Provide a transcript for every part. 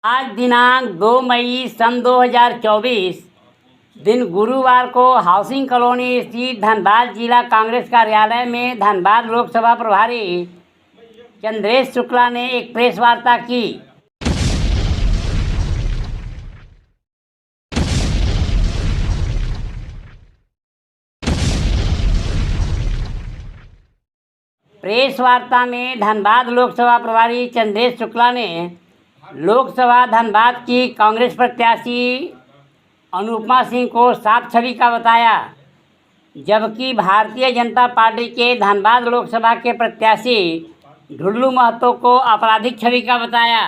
आज दिनांक 2 मई सन 2024 दिन गुरुवार को हाउसिंग कॉलोनी स्थित धनबाद जिला कांग्रेस कार्यालय में धनबाद लोकसभा प्रभारी चंद्रेश शुक्ला ने एक प्रेस वार्ता की। प्रेस वार्ता में धनबाद लोकसभा प्रभारी चंद्रेश शुक्ला ने लोकसभा धनबाद की कांग्रेस प्रत्याशी अनुपमा सिंह को साफ छवि का बताया, जबकि भारतीय जनता पार्टी के धनबाद लोकसभा के प्रत्याशी ढुल्लू महतो को आपराधिक छवि का बताया।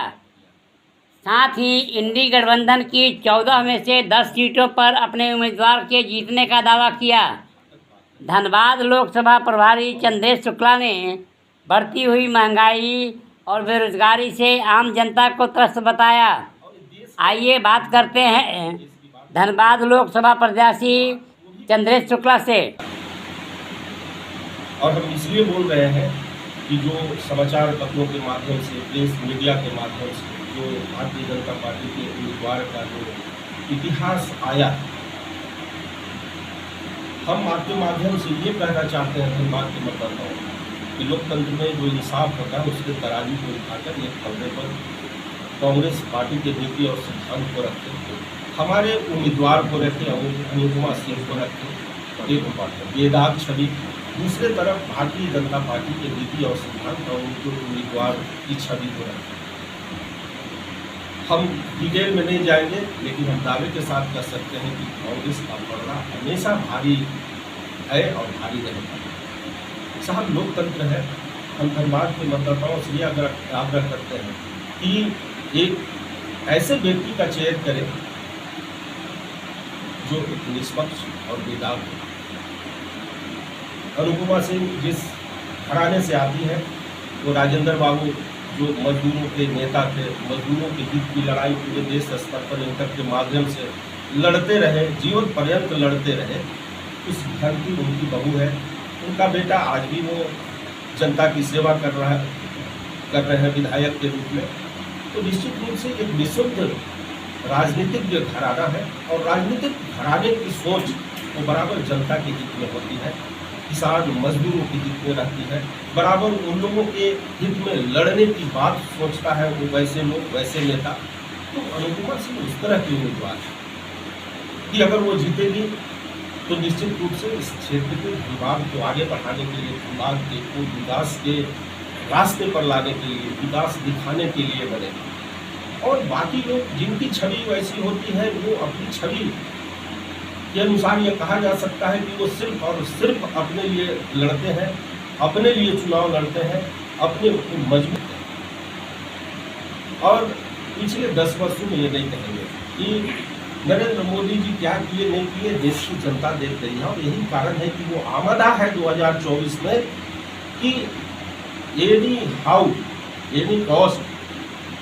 साथ ही इंडी गठबंधन की 14 में से 10 सीटों पर अपने उम्मीदवार के जीतने का दावा किया। धनबाद लोकसभा प्रभारी चंद्रेश शुक्ला ने बढ़ती हुई महंगाई और बेरोजगारी से आम जनता को त्रस्त बताया। आइए बात करते हैं धनबाद लोकसभा प्रत्याशी चंद्रेश शुक्ला से। और हम इसलिए बोल रहे हैं कि जो समाचार पत्रों के माध्यम से, प्रेस मीडिया के माध्यम से जो भारतीय जनता पार्टी के उम्मीदवार का जो इतिहास आया, हम आपके माध्यम से ये कहना चाहते हैं धनबाद के मतदाताओं कि लोकतंत्र में जो इंसाफ होता है उसके तराजू को उठाकर एक पलड़े पर कांग्रेस पार्टी के नीति और सिद्धांत को रखते हैं, हमारे उम्मीदवार को रखें, अनुपमा सिंह को रखें एक बेदाग छवि, दूसरे तरफ भारतीय जनता पार्टी के नीति और सिद्धांत और उनके उम्मीदवार की छवि को रखें। हम डिटेल में नहीं जाएंगे, लेकिन हम दावे के साथ कह सकते हैं कि कांग्रेस का पलड़ा हमेशा भारी है और भारी रहेगा। साहब, लोकतंत्र है। हम धनबाद के मतदाताओं से ये आग्रह करते हैं कि एक ऐसे व्यक्ति का चयन करें जो एक निष्पक्ष और बेदाग हो। अनुपमा सिंह जिस घराने से आती है, वो राजेंद्र बाबू जो मजदूरों के नेता थे, मजदूरों के हित की लड़ाई पूरे देश स्तर पर इनकर के माध्यम से लड़ते रहे, जीवन पर्यंत लड़ते रहे, उस घर की उनकी बहू है। उनका बेटा आज भी वो जनता की सेवा कर रहे हैं विधायक के रूप में। तो निश्चित रूप से एक विशुद्ध राजनीतिक घराना है और राजनीतिक घराने की सोच वो बराबर जनता के हित में होती है, किसान मजदूरों के हित में रहती है, बराबर उन लोगों के हित में लड़ने की बात सोचता है वो वैसे लोग, वैसे नेता। तो अनुपमा सिंह उस तरह की उम्मीदवार है कि अगर वो जीतेगी तो निश्चित रूप से इस क्षेत्र के विभाग को आगे बढ़ाने के लिए, विभाग को विकास के रास्ते पर लाने के लिए, विकास दिखाने के लिए बनेगा। और बाकी लोग जिनकी छवि वैसी होती है, वो अपनी छवि के अनुसार ये कहा जा सकता है कि वो सिर्फ और सिर्फ अपने लिए लड़ते हैं, अपने लिए चुनाव लड़ते हैं, अपने मजबूत हैं। और पिछले 10 वर्षों में ये नहीं कहेंगे कि नरेंद्र मोदी जी क्या किए नहीं किए, देश की जनता देख रही है। और यही कारण है कि वो आमदा है 2024 में कि any how any cost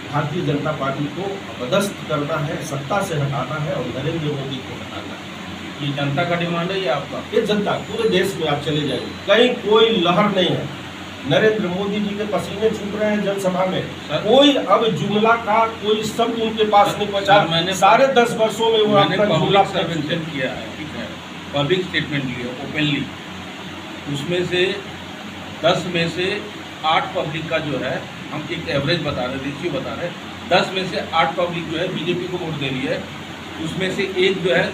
Bharatiya Janata party को अपदस्थ करना है, सत्ता से हटाना है और नरेंद्र मोदी को हटाना है। ये जनता का डिमांड है या आपका? ये जनता, पूरे देश में आप चले जाइए, कहीं कोई लहर नहीं है। नरेंद्र मोदी जी के पसीने छूट रहे हैं जनसभा में, कोई अब जुमला का कोई शब्द उनके पास नहीं पहुंचा। मैंने सारे 10 वर्षों में वो अपना जुमला सर्वेक्षण किया है, ठीक है, पब्लिक स्टेटमेंट लिया ओपनली, उसमें से 10 में से 8 पब्लिक का जो है, हम एक एवरेज बता रहे हैं, रेशियो बता रहे हैं, 10 में से 8 पब्लिक जो है बीजेपी को वोट दे रही है। उसमें से एक जो है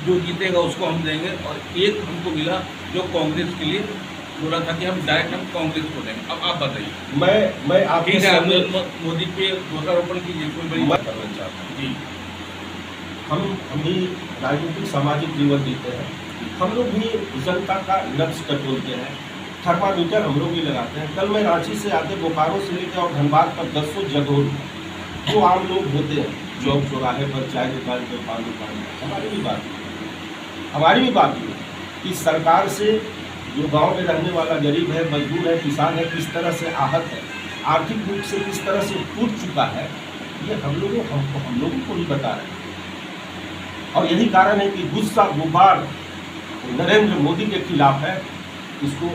जो जीतेगा उसको हम देंगे, और एक हमको मिला जो कांग्रेस के लिए बोला था कि हम डायरेक्ट हम कांग्रेस को देंगे। अब आप बताइए। मैं आपके ठीक है, सामने मोदी पे दोषारोपण कीजिए, कोई बड़ी बात करना चाहता हूँ जी। हम भी राजनीतिक सामाजिक जीवन जीते हैं, हम लोग भी जनता का नब्ज टटोलते हैं, थर्मामीटर हम लोग भी लगाते हैं। कल मैं रांची से आते बोकारो से लेकर और धनबाद पर 10 जगह जो आम लोग होते हैं, चौक चौराहे पर, चाय दुकान पर, पान दुकान पर, हमारी भी बात है कि सरकार से जो गांव में रहने वाला गरीब है, मजदूर है, किसान है, किस तरह से आहत है, आर्थिक रूप से किस तरह से टूट चुका है, ये हम लोगों को ही बता रहे हैं। और यही कारण है कि गुस्सा गुबार नरेंद्र मोदी के खिलाफ है, इसको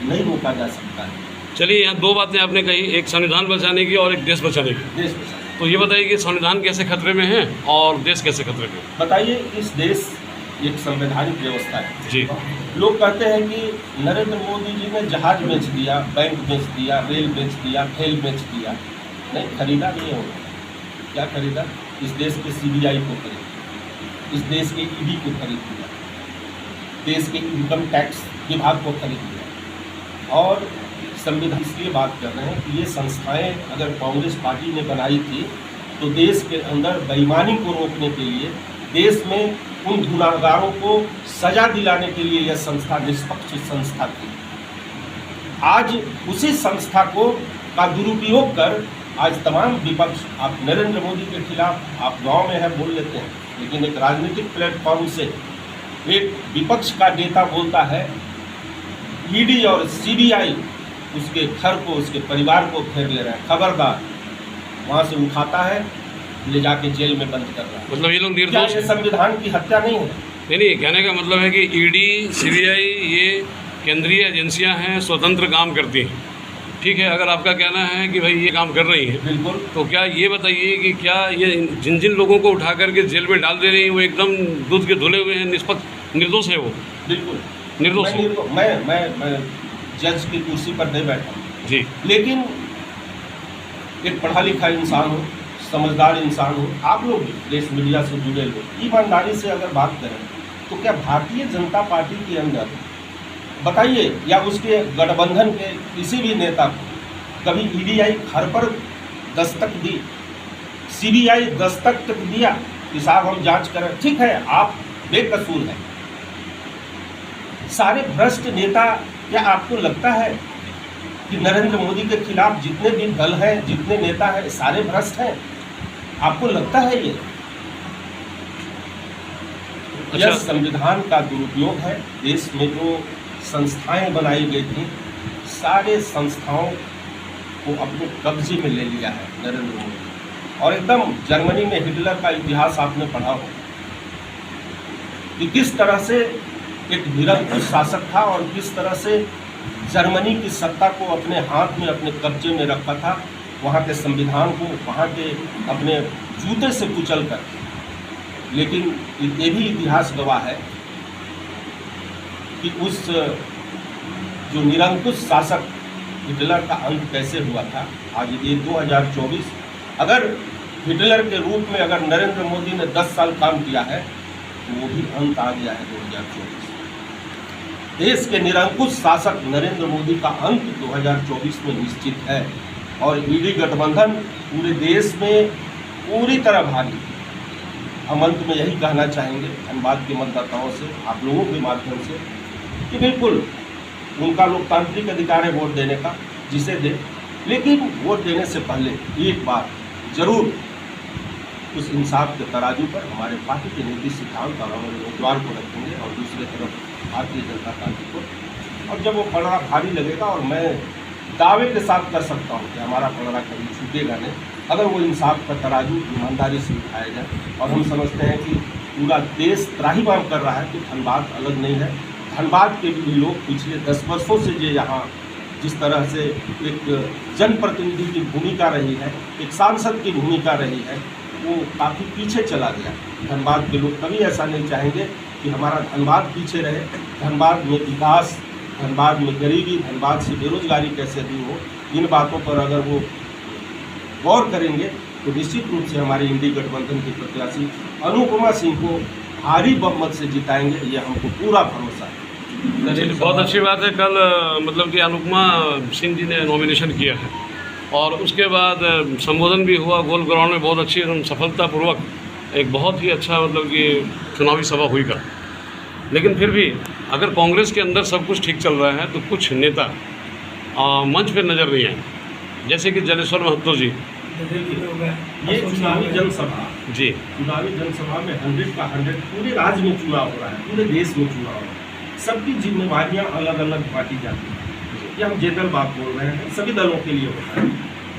नहीं रोका जा सकता है। चलिए, यहाँ 2 बातें आपने कही, एक संविधान बचाने की और एक देश बचाने की। देश बचाने तो ये बताइए कि संविधान कैसे खतरे में है और देश कैसे खतरे में है? बताइए, इस देश एक संवैधानिक व्यवस्था है जी। लोग कहते हैं कि नरेंद्र मोदी जी ने जहाज बेच दिया, बैंक बेच दिया, रेल बेच दिया, खेल बेच दिया। नहीं, खरीदा नहीं होगा। क्या खरीदा? इस देश के सीबीआई को खरीद, इस देश के ईडी को खरीद दिया, देश के इनकम टैक्स विभाग को खरीद दिया। और संविधान इसलिए बात कर रहे हैं कि ये संस्थाएं अगर कांग्रेस पार्टी ने बनाई थी तो देश के अंदर बेईमानी को रोकने के लिए, देश में उन गुनाहगारों को सजा दिलाने के लिए यह संस्था निष्पक्ष संस्था थी। आज उसी संस्था को का दुरुपयोग कर आज तमाम विपक्ष, आप नरेंद्र मोदी के खिलाफ आप गांव में है बोल लेते हैं, लेकिन एक राजनीतिक प्लेटफॉर्म से एक विपक्ष का नेता बोलता है ईडी और सीबीआई उसके घर को, उसके परिवार को घेर ले रहा है, खबरदार, वहाँ से उठाता है, ले जाके जेल में बंद कर रहा है। मतलब ये लोग क्या निर्दोष ये संविधान की हत्या नहीं है? नहीं, कहने का मतलब है कि ईडी सीबीआई ये केंद्रीय एजेंसियां हैं, स्वतंत्र काम करती हैं, ठीक है। अगर आपका कहना है कि भाई ये काम कर रही हैं, बिल्कुल। तो क्या ये बताइए कि क्या ये जिन जिन लोगों को उठा करके जेल में डाल दे रही हैं वो एकदम दूध के धुले हुए हैं, निष्पक्ष निर्दोष है वो? बिल्कुल निर्दोष है। मैं जज की कुर्सी पर नहीं बैठा जी। लेकिन एक पढ़ा लिखा इंसान हो, समझदार इंसान हो, आप लोग भी प्रेस मीडिया से जुड़े लोग ईमानदारी से अगर बात करें तो क्या भारतीय जनता पार्टी के अंदर बताइए, या उसके गठबंधन के किसी भी नेता को कभी ईडीआई घर पर दस्तक दी, सीबीआई दस्तक तक दिया कि साहब हम जांच करें? ठीक है, आप बेकसूर हैं। सारे भ्रष्ट नेता, क्या आपको लगता है कि नरेंद्र मोदी के खिलाफ जितने भी दल हैं, जितने नेता हैं, सारे भ्रष्ट हैं? आपको लगता है ये? अच्छा। यह संविधान का दुरुपयोग है। देश में जो संस्थाएं बनाई गई थी, सारे संस्थाओं को अपने कब्जे में ले लिया है नरेंद्र मोदी। और एकदम जर्मनी में हिटलर का इतिहास आपने पढ़ा हो कि किस तरह से एक निरंकुश शासक था और किस तरह से जर्मनी की सत्ता को अपने हाथ में, अपने कब्जे में रखा था, वहाँ के संविधान को वहाँ के अपने जूते से कुचल कर। लेकिन ये भी इतिहास गवाह है कि उस जो निरंकुश शासक हिटलर का अंत कैसे हुआ था। आज ये 2024, अगर हिटलर के रूप में अगर नरेंद्र मोदी ने 10 साल काम किया है तो वो भी अंत आ गया है 2024। देश के निरंकुश शासक नरेंद्र मोदी का अंत 2024 में निश्चित है। और ईडी गठबंधन पूरे देश में पूरी तरह भारी। हम अंत में यही कहना चाहेंगे धनबाद के मतदाताओं से, आप लोगों के माध्यम से, कि बिल्कुल उनका लोकतांत्रिक अधिकार है वोट देने का, जिसे दे, लेकिन वोट देने से पहले एक बार जरूर उस इंसाफ के तराजू पर हमारे पार्टी के नीति सिद्धांत और हमारे उम्मीदवार को रखेंगे और दूसरी तरफ भारतीय जनता पार्टी को। और जब वो पलड़ा भारी लगेगा, और मैं दावे के साथ कर सकता हूँ कि हमारा पलड़ा कभी छूटेगा नहीं, अगर वो इंसाफ का तराजू ईमानदारी से उठाया जाए। और हम समझते हैं कि पूरा देश त्राहिमाम कर रहा है कि धनबाद अलग नहीं है। धनबाद के भी लोग पिछले 10 वर्षों से जो यहाँ जिस तरह से एक जनप्रतिनिधि की भूमिका रही है, एक सांसद की भूमिका रही है, वो काफ़ी पीछे चला गया। धनबाद के लोग कभी ऐसा नहीं चाहेंगे कि हमारा धनबाद पीछे रहे। धनबाद में विकास, धनबाद में गरीबी, धनबाद से बेरोजगारी कैसे दूर हो, इन बातों पर अगर वो गौर करेंगे तो निश्चित रूप से हमारे इंडी गठबंधन के प्रत्याशी अनुपमा सिंह को भारी बहुमत से जिताएंगे, ये हमको पूरा भरोसा है। बहुत अच्छी बात है। कल मतलब कि अनुपमा सिंह जी ने नॉमिनेशन किया है और उसके बाद संबोधन भी हुआ गोल ग्राउंड में, बहुत अच्छी एकदम सफलतापूर्वक एक बहुत ही अच्छा मतलब कि चुनावी सभा हुई का। लेकिन फिर भी अगर कांग्रेस के अंदर सब कुछ ठीक चल रहा है तो कुछ नेता मंच पर नज़र नहीं आए, जैसे कि जलेश्वर महतो जी। ये चुनावी जनसभा जी, चुनावी जनसभा में 100 का 100 पूरे राज्य में चुनाव हो रहा है, पूरे देश में चुनाव हो रहा है। सबकी जिम्मेवारियां अलग अलग बांटी जाती हैं। ये हम जनरल बात बोल रहे हैं, सभी दलों के लिए होता है।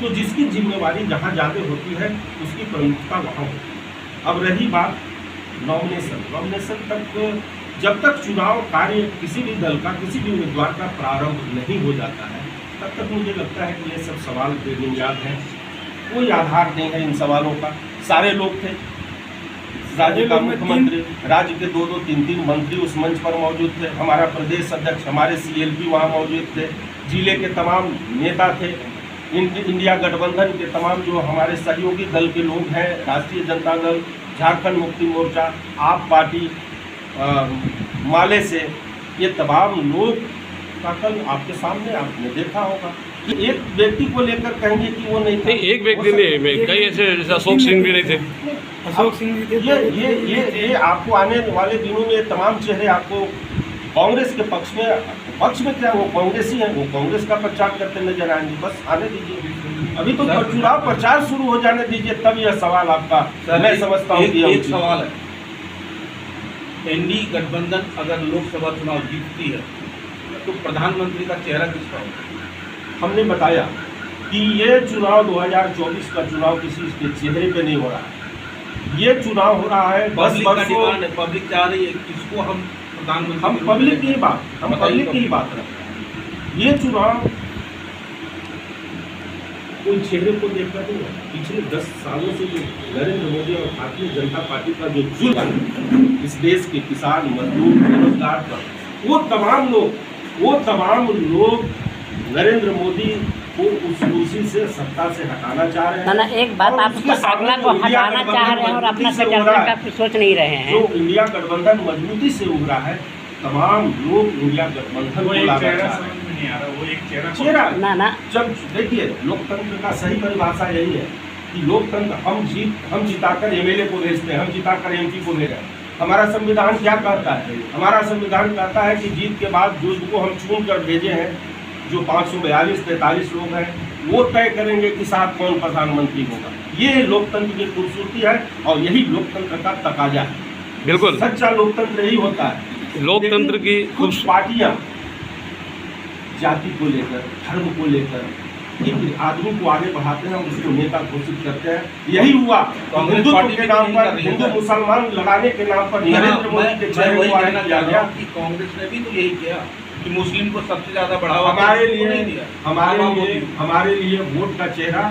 तो जिसकी जिम्मेवारी जहाँ ज़्यादा होती है उसकी प्रमुखता वहाँ होती है। अब रही बात नॉमिनेशन तक, जब तक चुनाव कार्य किसी भी दल का, किसी भी उम्मीदवार का प्रारंभ नहीं हो जाता है, तब तक मुझे लगता है कि ये सब सवाल बेबुनियाद हैं। कोई आधार नहीं है इन सवालों का। सारे लोग थे, राज्य का मुख्यमंत्री, राज्य के 2-2, 3-3 मंत्री उस मंच पर मौजूद थे, हमारा प्रदेश अध्यक्ष, हमारे CLP वहाँ मौजूद थे, जिले के तमाम नेता थे, इंडिया गठबंधन के तमाम जो हमारे सहयोगी दल के लोग हैं, राष्ट्रीय जनता दल, झारखंड मुक्ति मोर्चा, आप पार्टी, माले से, ये तमाम लोग का कल आपके सामने आपने देखा होगा। एक व्यक्ति को लेकर कहेंगे कि वो नहीं था, एक व्यक्ति नहीं, कई ऐसे जैसे अशोक सिंह भी नहीं थे, अशोक सिंह भी थे। ये आपको आने वाले दिनों में तमाम चेहरे आपको कांग्रेस के पक्ष में क्या वो कांग्रेसी हैं, वो कांग्रेस का प्रचार करते नजर आएंगे। बस आने दीजिए, अभी तो चुनाव प्रचार शुरू हो जाने दीजिए, तब यह सवाल आपका मैं समझता हूँ कि एक सवाल है, एनडीए गठबंधन अगर लोकसभा चुनाव जीतती है तो प्रधानमंत्री का चेहरा किसका होगा? हमने बताया कि ये चुनाव 2024 का चुनाव किसी के चेहरे पे नहीं हो रहा है, ये चुनाव हो रहा है 10 वर्षों। पब्लिक चाह रही है किसको हम प्रधानमंत्री, हम पब्लिक की बात रखते हैं। ये चुनाव कोई चेहरे को देखकर नहीं है। पिछले 10 सालों से जो नरेंद्र मोदी और भारतीय जनता पार्टी का जो जुल्म इस देश के किसान, मजदूर, बेरोजगार पर, वो तमाम लोग नरेंद्र मोदी को उस कुर्सी से, सत्ता से हटाना चाह रहे हैं। ना एक बात, आप अगला को हटाना चाह रहे हैं और अपना गठबंधन का कुछ सोच नहीं रहे हैं। जो इंडिया गठबंधन मजबूती से उभरा है, तमाम लोग इंडिया गठबंधन को लाना चाह रहे हैं। वो एक चेहरा ना जब देखिए, लोकतंत्र का सही परिभाषा यही है कि लोकतंत्र हम जिताकर MLA को भेजते हैं, हम जिताकर MP को भेजते हैं। हमारा संविधान क्या कहता है? हमारा संविधान कहता है कि जीत के बाद जिनको हम चुन कर भेजे हैं, जो 542-43 लोग हैं, वो तय करेंगे कि साथ कौन प्रधानमंत्री होगा। ये लोकतंत्र की खूबसूरती है और यही लोकतंत्र का तकाजा है। बिल्कुल सच्चा लोकतंत्र यही होता है। लोकतंत्र की कुछ पार्टियां जाति को लेकर, धर्म को लेकर एक आदमी को आगे बढ़ाते हैं, उसको नेता घोषित करते हैं। यही हुआ कांग्रेस हिंदुत्व पार्टी के नाम पर, हिंदू मुसलमान लड़ाने के नाम पर नरेंद्र मोदी के चेहरे को आगे किया गया। कांग्रेस ने भी तो यही किया कि मुस्लिम को सबसे ज्यादा बढ़ावा हमारे नहीं दिया। हमारे लिए वोट का चेहरा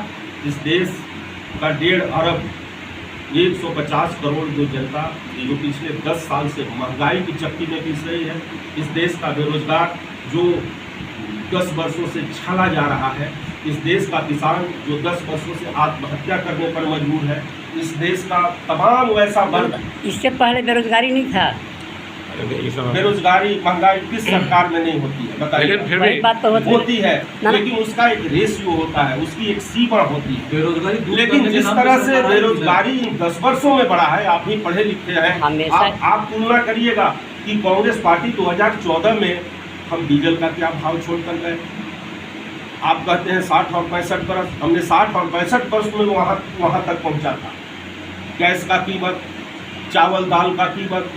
इस देश का 1.5 अरब 150 करोड़ जो जनता जो पिछले 10 साल से महंगाई की चक्की में पिस रही है, इस देश का बेरोजगार जो 10 वर्षों से छला जा रहा है, इस देश का किसान जो 10 वर्षों से आत्महत्या करने पर मजबूर है, इस देश का तमाम वैसा वर्ग। इससे पहले बेरोजगारी नहीं था। बेरोजगारी, महंगाई किस सरकार में नहीं होती है बताइए? लेकिन फिर भी बात तो होती है, लेकिन उसका एक रेशियो होता है, उसकी एक सीमा होती है। बेरोजगारी लेकिन जिस तरह से बेरोजगारी इन 10 वर्षों में बढ़ा है, आप ही पढ़े लिखे हैं, आप तुलना करिएगा कि कांग्रेस पार्टी 2014 में हम डीजल का क्या भाव छोड़कर गए। आप कहते हैं 60 और 65 बरस, हमने 60 और 65 बरस में वहाँ तक पहुँचा था। गैस का कीमत, चावल दाल का कीमत,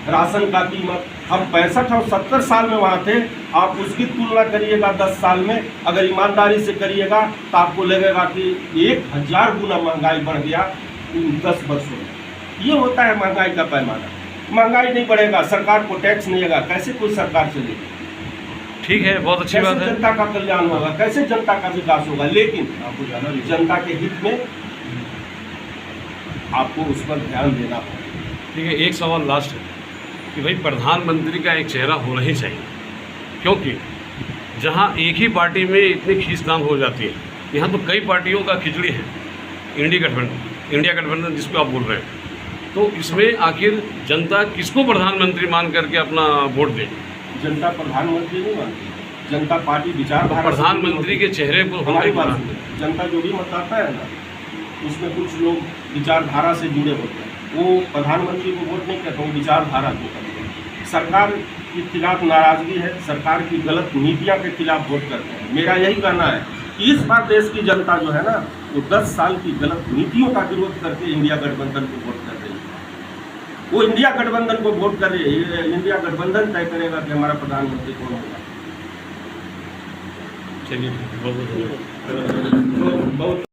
राशन का कीमत, हम 65 और 70 साल में वहाँ थे। आप उसकी तुलना करिएगा 10 साल में, अगर ईमानदारी से करिएगा तो आपको लगेगा कि 1000 गुना महंगाई बढ़ गया इन 10 वर्षों में। ये होता है महंगाई का पैमाना। महंगाई नहीं बढ़ेगा, सरकार को टैक्स नहीं आएगा, कैसे कोई सरकार चलेगी? ठीक है, बहुत अच्छी बात है। जनता का कल्याण होगा, कैसे जनता का विकास होगा? लेकिन जनता के हित में आपको उस पर ध्यान देना होगा। ठीक है, एक सवाल लास्ट है कि भाई प्रधानमंत्री का एक चेहरा होना ही चाहिए, क्योंकि जहां एक ही पार्टी में इतनी खींचतान हो जाती है, यहाँ तो कई पार्टियों का खिचड़ी है। इंडिया गठबंधन जिसको आप बोल रहे हैं, तो इसमें आखिर जनता किसको प्रधानमंत्री मान करके अपना वोट दे? जनता प्रधानमंत्री नहीं मानती, जनता पार्टी विचारधारा। प्रधानमंत्री के चेहरे को हमारी बात सुनिए, जनता जो भी मत आता है ना, उसमें कुछ लोग विचारधारा से जुड़े होते हैं, वो प्रधानमंत्री को वोट नहीं करते, वो विचारधारा को करते हैं। सरकार के खिलाफ नाराजगी है, सरकार की गलत नीतियाँ के खिलाफ वोट करते हैं। मेरा यही कहना है कि इस बार देश की जनता जो है ना, वो 10 साल की गलत नीतियों का विरोध करके इंडिया गठबंधन को वोट कर रही है। वो इंडिया गठबंधन को वोट कर रही है। इंडिया गठबंधन तय करेगा कि हमारा प्रधानमंत्री कौन होगा। चलिए, बहुत बहुत